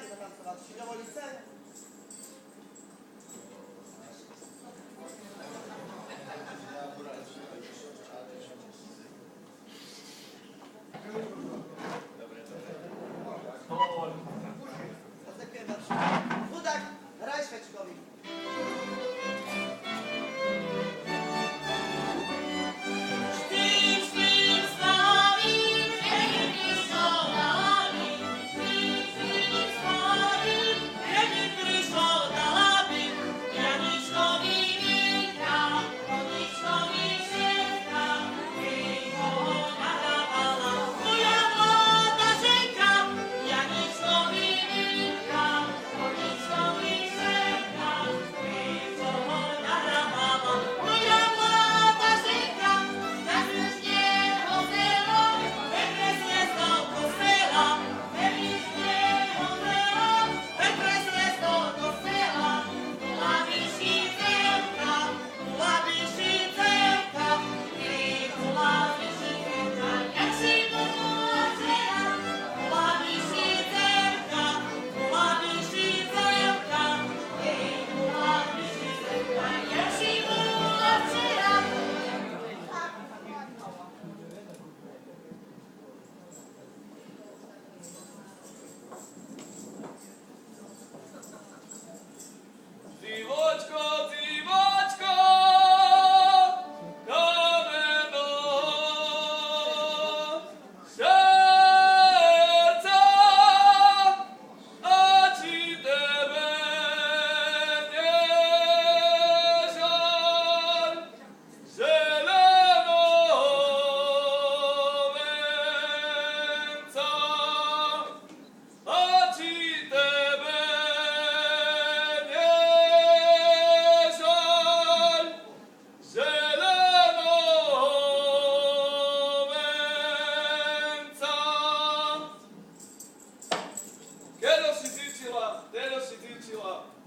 zatancować. Czy dowolicie? Budak, raj świeczkowi.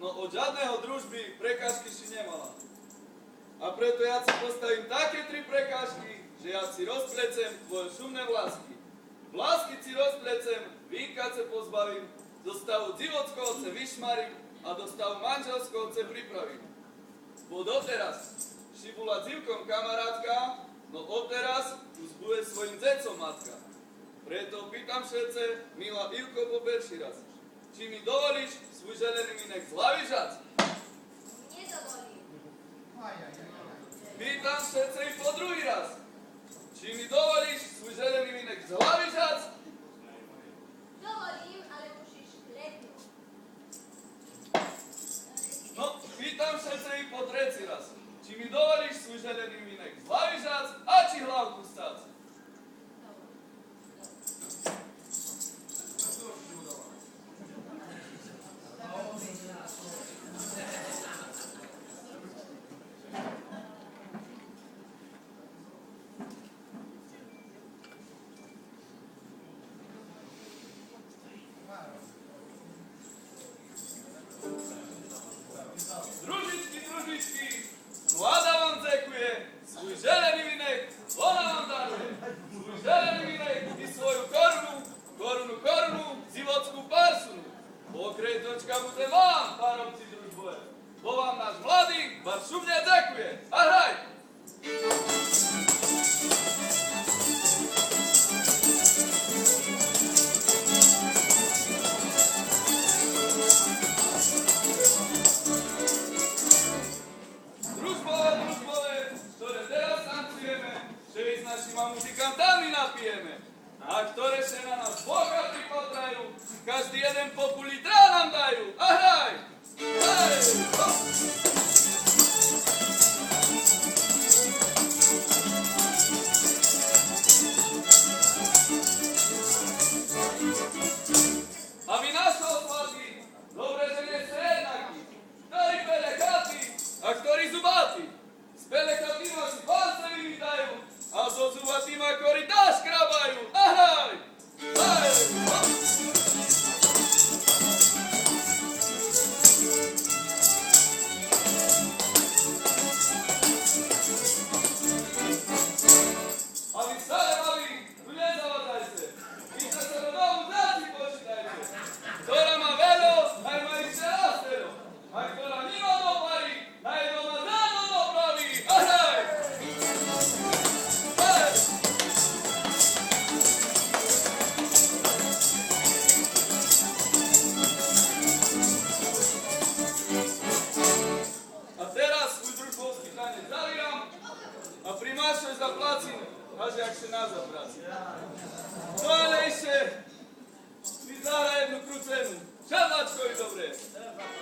No od žiadneho družby prekážky si nemala. A preto ja si postavím také 3 prekážky, že ja si rozplecem tvoje šumné vlásky. Vlásky si rozplecem, vínka se pozbavím, do stavu divockovce vyšmarím a do stavu manželskovce pripravím. Bo doteraz si bola dzivkom kamarátka, no odteraz už bude svojim zecom matka. Preto pýtam všetce, milá Ivko, po perší raz. Či mi dovolíš svoj želený vinek z hlavy žať? Nedovolím. Pýtam všetce i po druhý raz. Či mi dovolíš svoj želený vinek z hlavy žať? Dovolím, ale musíš letnúť. No, pýtam všetce i po tretí raz. Či mi dovolíš svoj želený vinek z hlavy žať a či hlavku stáť? Družičky, mladá vám dzekuje, svoj želený vinek, ona vám daruje. Svoj želený vinek i svoju korunu, zivockú parsunu. Pokretočka bude vám, párovci družbové, bo vám náš mladý bar šumne dzekuje. A hraj! Muzikantami napijeme, a ktoré sa na nás bohatí podrajú, každý jeden po půl litra nám dajú. A hraj! Hraj! A vy naši osladí, dobre, že nie ste jednakí, ktorí pelekatí a ktorí zubatí. Z pelekatýma si palce vymýtajú, a so zubatýma korytá škrabajú. A hraj! Hraj! všetko je dobré.